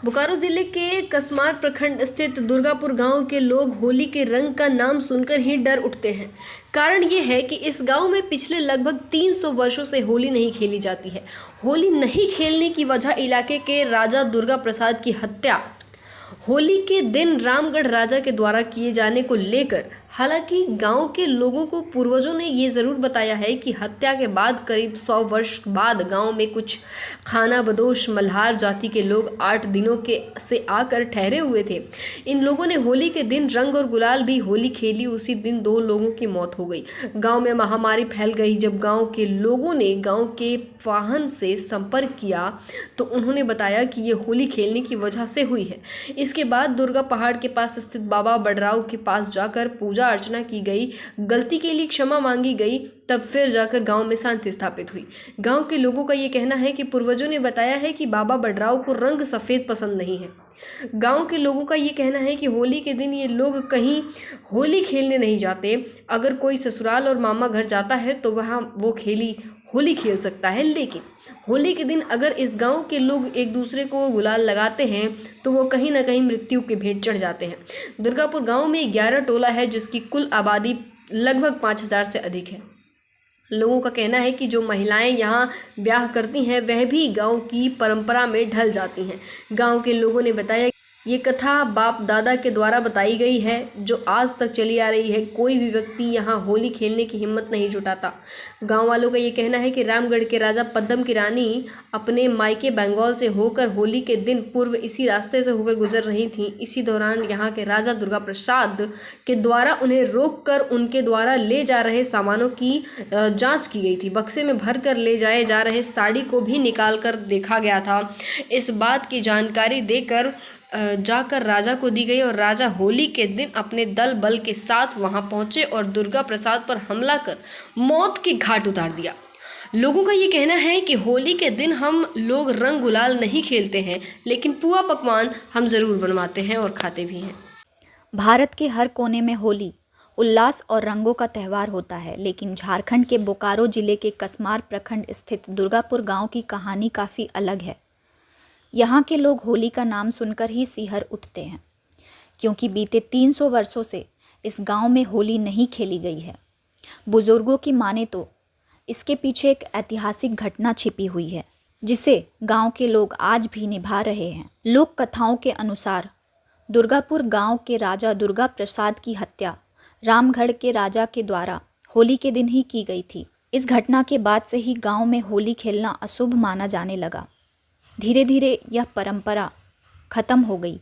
बोकारो जिले के कसमार प्रखंड स्थित दुर्गापुर गांव के लोग होली के रंग का नाम सुनकर ही डर उठते हैं। कारण ये है कि इस गांव में पिछले लगभग 300 वर्षों से होली नहीं खेली जाती है। होली नहीं खेलने की वजह इलाके के राजा दुर्गा प्रसाद की हत्या होली के दिन रामगढ़ राजा के द्वारा किए जाने को लेकर। हालांकि गांव के लोगों को पूर्वजों ने ये ज़रूर बताया है कि हत्या के बाद करीब 100 वर्ष बाद गांव में कुछ खानाबदोश मल्हार जाति के लोग 8 दिनों के से आकर ठहरे हुए थे। इन लोगों ने होली के दिन रंग और गुलाल भी होली खेली। उसी दिन 2 लोगों की मौत हो गई। गांव में महामारी फैल गई। जब गांव के लोगों ने गांव के वाहन से संपर्क किया तो उन्होंने बताया कि ये होली खेलने की वजह से हुई है। इसके बाद दुर्गा पहाड़ के पास स्थित बाबा बडराव के पास जाकर पूजा अर्चना की गई, गलती के लिए क्षमा मांगी गई। तब फिर जाकर गांव में शांति स्थापित हुई। गांव के लोगों का ये कहना है कि पूर्वजों ने बताया है कि बाबा बडराव को रंग सफ़ेद पसंद नहीं है। गांव के लोगों का ये कहना है कि होली के दिन ये लोग कहीं होली खेलने नहीं जाते। अगर कोई ससुराल और मामा घर जाता है तो वहाँ वो होली खेल सकता है, लेकिन होली के दिन अगर इस गांव के लोग एक दूसरे को गुलाल लगाते हैं तो वो कहीं ना कहीं मृत्यु के भेंट चढ़ जाते हैं। दुर्गापुर गांव में 11 टोला है जिसकी कुल आबादी लगभग 5000 से अधिक है। लोगों का कहना है कि जो महिलाएं यहाँ ब्याह करती हैं वह भी गांव की परंपरा में ढल जाती हैं। गांव के लोगों ने बताया ये कथा बाप दादा के द्वारा बताई गई है जो आज तक चली आ रही है। कोई भी व्यक्ति यहाँ होली खेलने की हिम्मत नहीं जुटाता। गांव वालों का ये कहना है कि रामगढ़ के राजा पद्म की रानी अपने मायके बंगाल से होकर होली के दिन पूर्व इसी रास्ते से होकर गुजर रही थीं। इसी दौरान यहाँ के राजा दुर्गा प्रसाद के द्वारा उन्हें रोककर उनके द्वारा ले जा रहे सामानों की जाँच की गई थी। बक्से में भर कर ले जाए जा रहे साड़ी को भी निकाल कर देखा गया था। इस बात की जानकारी देकर जाकर राजा को दी गई और राजा होली के दिन अपने दल बल के साथ वहां पहुंचे और दुर्गा प्रसाद पर हमला कर मौत के घाट उतार दिया। लोगों का ये कहना है कि होली के दिन हम लोग रंग गुलाल नहीं खेलते हैं, लेकिन पुआ पकवान हम ज़रूर बनवाते हैं और खाते भी हैं। भारत के हर कोने में होली उल्लास और रंगों का त्यौहार होता है, लेकिन झारखंड के बोकारो जिले के कसमार प्रखंड स्थित दुर्गापुर गाँव की कहानी काफ़ी अलग है। यहाँ के लोग होली का नाम सुनकर ही सिहर उठते हैं, क्योंकि बीते 300 वर्षों से इस गांव में होली नहीं खेली गई है। बुजुर्गों की माने तो इसके पीछे एक ऐतिहासिक घटना छिपी हुई है, जिसे गांव के लोग आज भी निभा रहे हैं। लोक कथाओं के अनुसार दुर्गापुर गांव के राजा दुर्गा प्रसाद की हत्या रामगढ़ के राजा के द्वारा होली के दिन ही की गई थी। इस घटना के बाद से ही गाँव में होली खेलना अशुभ माना जाने लगा। धीरे धीरे यह परंपरा खत्म हो गई।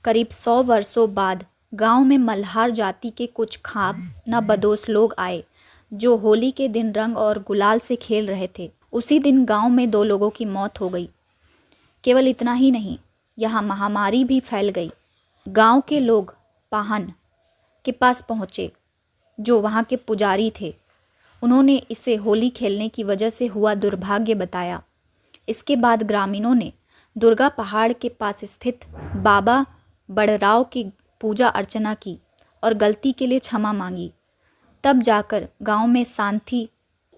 करीब 100 वर्षों बाद गांव में मल्हार जाति के कुछ खानाबदोश लोग आए जो होली के दिन रंग और गुलाल से खेल रहे थे। उसी दिन गांव में 2 लोगों की मौत हो गई। केवल इतना ही नहीं, यहाँ महामारी भी फैल गई। गांव के लोग पाहन के पास पहुँचे जो वहाँ के पुजारी थे। उन्होंने इसे होली खेलने की वजह से हुआ दुर्भाग्य बताया। इसके बाद ग्रामीणों ने दुर्गा पहाड़ के पास स्थित बाबा बडराव की पूजा अर्चना की और गलती के लिए क्षमा मांगी। तब जाकर गांव में शांति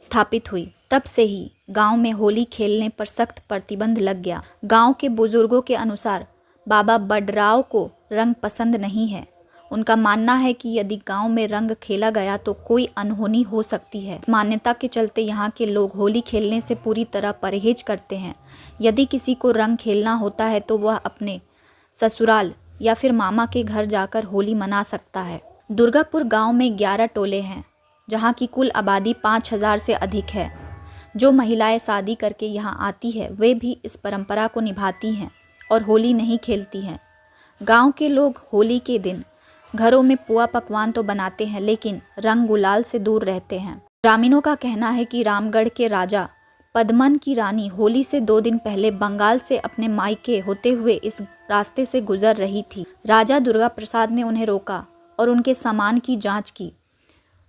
स्थापित हुई। तब से ही गांव में होली खेलने पर सख्त प्रतिबंध लग गया। गांव के बुजुर्गों के अनुसार बाबा बडराव को रंग पसंद नहीं है। उनका मानना है कि यदि गांव में रंग खेला गया तो कोई अनहोनी हो सकती है। इस मान्यता के चलते यहाँ के लोग होली खेलने से पूरी तरह परहेज करते हैं। यदि किसी को रंग खेलना होता है तो वह अपने ससुराल या फिर मामा के घर जाकर होली मना सकता है। दुर्गापुर गांव में 11 टोले हैं, जहाँ की कुल आबादी 5000 से अधिक है। जो महिलाएं शादी करके यहाँ आती है वे भी इस परंपरा को निभाती हैं और होली नहीं खेलती हैं। गाँव के लोग होली के दिन घरों में पुआ पकवान तो बनाते हैं, लेकिन रंग गुलाल से दूर रहते हैं। ग्रामीणों का कहना है कि रामगढ़ के राजा पद्मन की रानी होली से 2 दिन पहले बंगाल से अपने मायके होते हुए इस रास्ते से गुजर रही थी। राजा दुर्गा प्रसाद ने उन्हें रोका और उनके सामान की जांच की।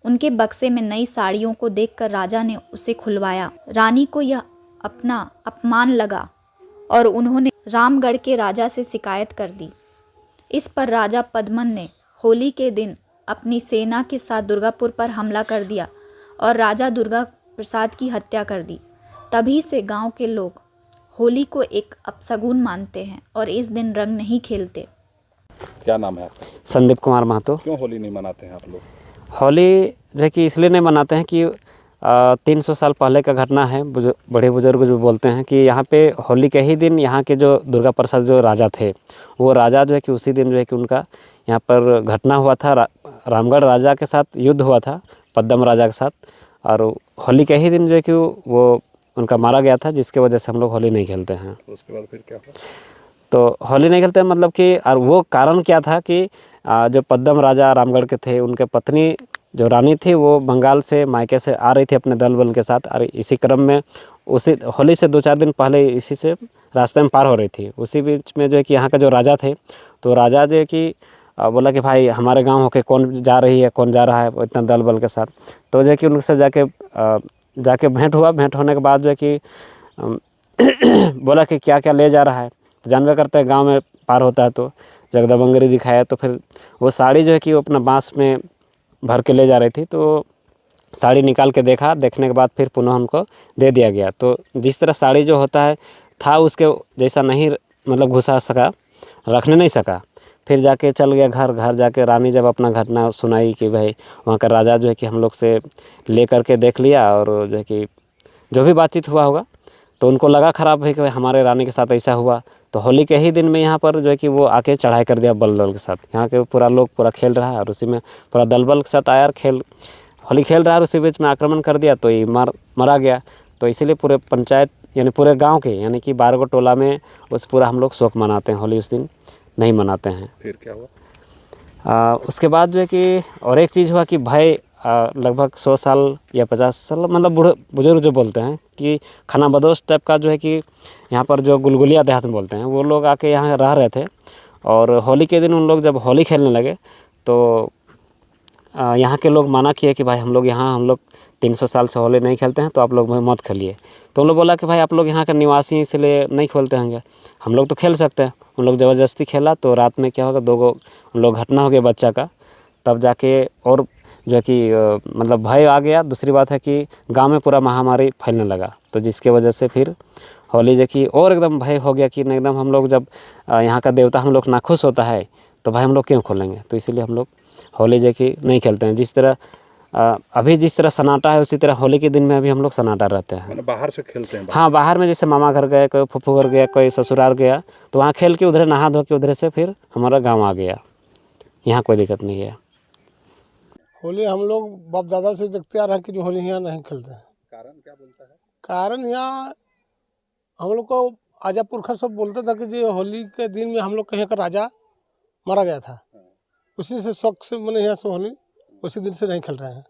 उनके बक्से में नई साड़ियों को देखकर राजा ने उसे खुलवाया। रानी को यह अपना अपमान लगा और उन्होंने रामगढ़ के राजा से शिकायत कर दी। इस पर राजा पद्मन ने होली के दिन अपनी सेना के साथ दुर्गापुर पर हमला कर दिया और राजा दुर्गा प्रसाद की हत्या कर दी। तभी से गांव के लोग होली को एक अपशगुन मानते हैं और इस दिन रंग नहीं खेलते। क्या नाम है आपका? संदीप कुमार महतो। क्यों होली नहीं मनाते हैं आप लोग? होली जो है कि इसलिए नहीं मनाते हैं कि 300 साल पहले का घटना है। बड़े बुजुर्ग जो बोलते हैं कि यहाँ पे होली के ही दिन यहाँ के जो दुर्गा प्रसाद जो राजा थे, वो राजा जो है कि उसी दिन जो है कि उनका यहाँ पर घटना हुआ था। रामगढ़ राजा के साथ युद्ध हुआ था, पद्दम राजा के साथ, और होली के ही दिन जो है कि वो उनका मारा गया था, जिसके वजह से हम लोग होली नहीं खेलते हैं। उसके बाद फिर क्या हुआ? तो होली नहीं खेलते मतलब कि, और वो कारण क्या था कि जो पद्दम राजा रामगढ़ के थे, उनके पत्नी जो रानी थी वो बंगाल से मायके से आ रही थी अपने दल बल के साथ, और इसी क्रम में उसी होली से 2-4 दिन पहले इसी से रास्ते में पार हो रही थी। उसी बीच में जो है कि यहाँ का जो राजा थे, तो राजा जो है कि बोला कि भाई हमारे गांव होके कौन जा रही है, कौन जा रहा है इतना दल बल के साथ। तो जो है कि उनसे जाके भेंट हुआ। भेंट होने के बाद जो है कि बोला कि क्या क्या ले जा रहा है। तो जानवे करते हैं गांव में पार होता है तो जगदम्बंगरी दिखाया, तो फिर वो साड़ी जो है कि वो अपना बांस में भर के ले जा रही थी। तो साड़ी निकाल के देखने के बाद फिर पुनः उनको दे दिया गया। तो जिस तरह साड़ी जो होता है था उसके जैसा नहीं, मतलब घुसा सका, रखने नहीं सका। फिर जाके चल गया घर जाके रानी जब अपना घटना सुनाई कि भाई वहाँ का राजा जो है कि हम लोग से ले करके देख लिया, और जो है कि जो भी बातचीत हुआ होगा तो उनको लगा ख़राब है कि भाई हमारे रानी के साथ ऐसा हुआ। तो होली के ही दिन में यहाँ पर जो है कि वो आके चढ़ाई कर दिया बल दल के साथ। यहाँ के पूरा लोग पूरा खेल रहा है और उसी में पूरा दल बल के साथ आया और होली खेल रहा है, और उसी बीच में आक्रमण कर दिया तो ये मरा गया। तो इसीलिए पूरे पंचायत यानी पूरे गांव के यानी कि 12 गो टोला में उस पूरा हम लोग शोक मनाते हैं। होली उस दिन नहीं मनाते हैं। फिर क्या हुआ? उसके बाद जो है कि और एक चीज़ हुआ कि भाई लगभग 100 साल या 50 साल, मतलब बूढ़े बुजुर्ग जो बोलते हैं कि खाना बदोश टाइप का जो है कि यहाँ पर जो गुलगुलिया देहात में बोलते हैं, वो लोग आके यहाँ रह रहे थे। और होली के दिन उन लोग जब होली खेलने लगे तो यहाँ के लोग माना किए कि भाई हम लोग 300 साल से होली नहीं खेलते हैं, तो आप लोग मत खेलिए। तो उन लोग बोला कि भाई आप लोग यहाँ के निवासी हैं इसलिए नहीं खेलते होंगे, हम लोग तो खेल सकते हैं। उन लोग ज़बरदस्ती खेला तो रात में क्या होगा, 2 गो उन लोग घटना हो गया बच्चा का। तब जाके और जो है कि मतलब भय आ गया। दूसरी बात है कि गांव में पूरा महामारी फैलने लगा, तो जिसके वजह से फिर होली जो कि और एकदम भय हो गया कि एकदम हम लोग जब यहाँ का देवता हम लोग नाखुश होता है तो भाई हम लोग क्यों खोलेंगे। तो इसीलिए हम लोग होली जो कि नहीं खेलते हैं। जिस तरह अभी जिस तरह सन्नाटा है उसी तरह होली के दिन में अभी हम लोग सन्नाटा रहते हैं। मैंने बाहर से खेलते हैं? हाँ, बाहर में जैसे मामा घर गए, कोई फूफू घर गया, कोई ससुराल गया, तो वहाँ खेल के उधर नहा धो के उधर से फिर हमारा गाँव आ गया। यहाँ कोई दिक्कत नहीं है। होली हम लोग बाप दादा से देखते आ रहे हैं कि जो होली यहाँ नहीं खेलते हैं। कारण क्या बोलता है? कारण यहाँ हम लोग को आजा पुरखा सब बोलता था कि जो होली के दिन में हम लोग कहीं का राजा मारा गया था, उसी से शौक से मैंने यहाँ से होली उसी दिन से नहीं खेल रहे हैं।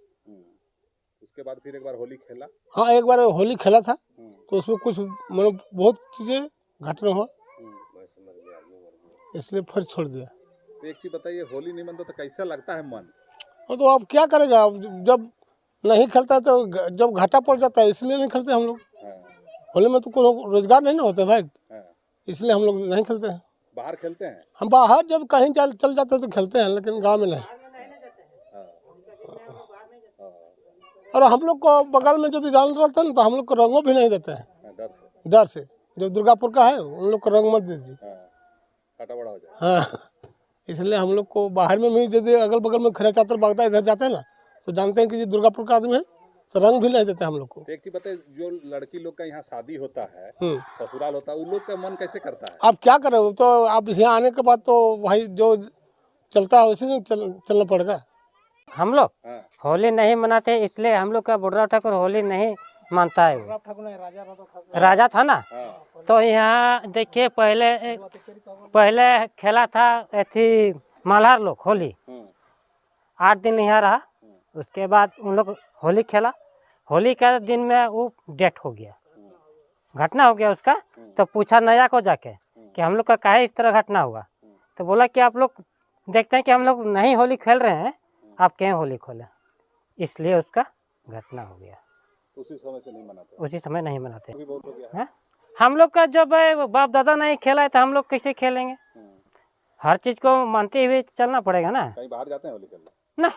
उसके बाद फिर एक बार होली खेला? हाँ, एक बार होली खेला था तो उसमें कुछ मतलब बहुत चीज़ें घटना हुआ, इसलिए फिर छोड़ दिया। तो एक चीज़ बताइए, होली नहीं मनता तो कैसा लगता है मन? तो अब क्या करेगा, जब नहीं खेलता है तो जब घाटा पड़ जाता है, इसलिए नहीं खेलते हम लोग। होली में तो कोई रोजगार नहीं ना होता भाई, इसलिए हम लोग नहीं खेलते हैं। बाहर खेलते हैं? हम बाहर जब कहीं चल जाते हैं तो खेलते हैं, लेकिन गांव में नहीं। और हम लोग को बगल में जो जान रहता है ना, तो हम लोग को रंगों भी नहीं देते हैं डर से। जो दुर्गापुर का है उन लोग को रंग मत दीजिए, काटा बड़ा हो जाए। हाँ, इसलिए हम लोग को बाहर में भी यदि अगल बगल में खरा चातर बागदा इधर जाते हैं ना, तो जानते हैं कि ये दुर्गापुर का आदमी है, तो रंग भी नहीं देते हम लोग को। एक चीज बताइए, जो लड़की लोग का यहाँ शादी होता है, ससुराल होता है, उन लोग का मन कैसे करता है? आप क्या करें, तो आप यहाँ आने के बाद तो भाई जो चलता है उसी में चलना पड़ेगा। हम लोग होली नहीं मनाते, इसलिए हम लोग का बुढ़ा ठाकुर होली नहीं मानता है। वो राजा था ना, तो यहाँ देखिए पहले खेला था ऐसी मालहार लोग होली, 8 दिन यहाँ रहा। उसके बाद उन लोग होली खेला, होली के दिन में वो डेथ हो गया, घटना हो गया उसका। तो पूछा नया को जाके कि हम लोग का काहे इस तरह घटना हुआ, तो बोला कि आप लोग देखते हैं कि हम लोग नहीं होली खेल रहे हैं, आप क्यों होली खोले, इसलिए उसका घटना हो गया। उसी समय से नहीं मनाते? उसी समय नहीं मनाते। बहुत हो गया। हम लोग का जब बाप दादा नहीं खेला है तो हम लोग कैसे खेलेंगे? हर चीज को मानते हुए चलना पड़ेगा ना। कहीं बाहर जाते हैं होली खेलने? ना,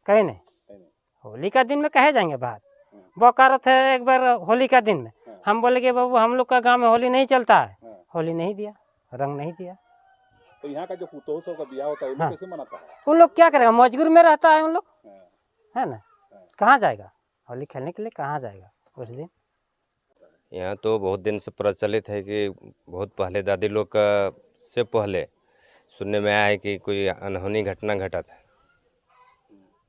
कहीं नहीं। होली का दिन में कहे जाएंगे बाहर? बौकारत है एक बार होली का दिन में, हम बोले कि बाबू हम लोग का गांव में होली नहीं चलता है, हाँ। होली नहीं दिया, रंग नहीं दिया। तो यहाँ का जो पुतोह सब का ब्याह होता है, वो लोग हाँ। कैसे मनाता है? उन लोग क्या करेगा, मजबूर में रहता है उन लोग, हाँ। है ना, कहाँ जाएगा होली खेलने के लिए, कहाँ जाएगा उस दिन। यहाँ तो बहुत दिन से प्रचलित है कि बहुत पहले दादी लोग का से पहले सुनने में आया है कि कोई अनहोनी घटना घटा था।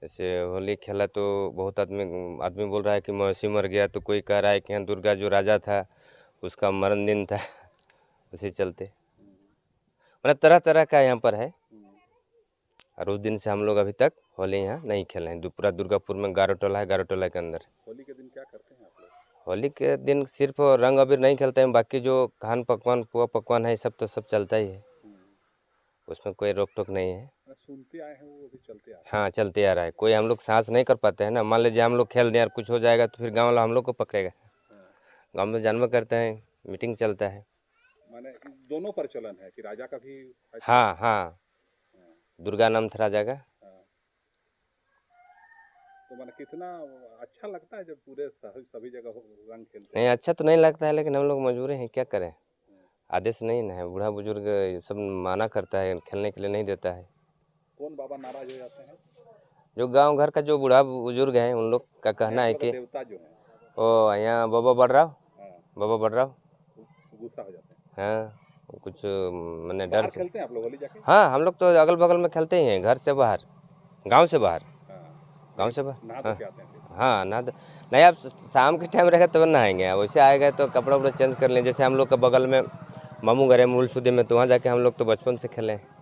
जैसे होली खेला तो बहुत आदमी बोल रहा है कि मौसी मर गया, तो कोई कह रहा है कि यहाँ दुर्गा जो राजा था उसका मरण दिन था। उसी चलते मतलब तरह तरह का यहाँ पर है। और उस दिन से हम लोग अभी तक होली यहाँ नहीं खेले हैं। पूरा दुर्गापुर में 11 टोला है, 11 टोला के अंदर। होली के दिन क्या करते हैं आप लोग? होली के दिन सिर्फ रंग अबीर नहीं खेलते हैं, बाकी जो खान पकवान पुआ पकवान है सब तो सब चलता ही है, उसमें कोई रोक टोक नहीं है। सुनते आए हैं वो अभी चलते आ रहे हाँ चलते आ रहा है, कोई हम लोग सांस नहीं कर पाते हैं ना। मान लीजिए हम लोग खेल दें और कुछ हो जाएगा तो फिर गांव वाला हम लोग को पकड़ेगा। गांव में जानवर करते हैं, मीटिंग चलता है। हैं। माने दोनों प्रचलन है कि राजा का भी हाँ हाँ, दुर्गा नाम था राजा का। तो माने कितना अच्छा लगता है जब पूरे सभी जगह रंग खेलते नहीं अच्छा तो नहीं लगता है, लेकिन हम लोग मजबूरी हैं, क्या करें, आदेश नहीं ना है। बूढ़ा बुजुर्ग सब माना करता है, खेलने के लिए नहीं देता है। कौन बाबा नाराज हो जाते हैं? जो गांव घर का जो बूढ़ा बुजुर्ग हैं उन लोग का कहना है कि देवता जो है ओ यहाँ बाबा बढ़ रहा बाबा बढ़ रहा गुस्सा हो जाते हैं। हाँ, कुछ मैंने डर बाहर से। खेलते हैं आप लोग होली जाके? हाँ हम लोग तो अगल बगल में खेलते ही हैं, घर से बाहर, गांव से बाहर, गांव से बाहर। नहा धो के आते हैं फिर? हाँ ना, नहीं आप शाम के टाइम रहेगा तब नहाएंगे, वैसे आएगा तो कपड़ा उपड़ा चेंज कर लें। जैसे हम लोग का बगल में मामू घर है मूलसुदी में, तो वहाँ जाके हम लोग तो बचपन से खेले हैं।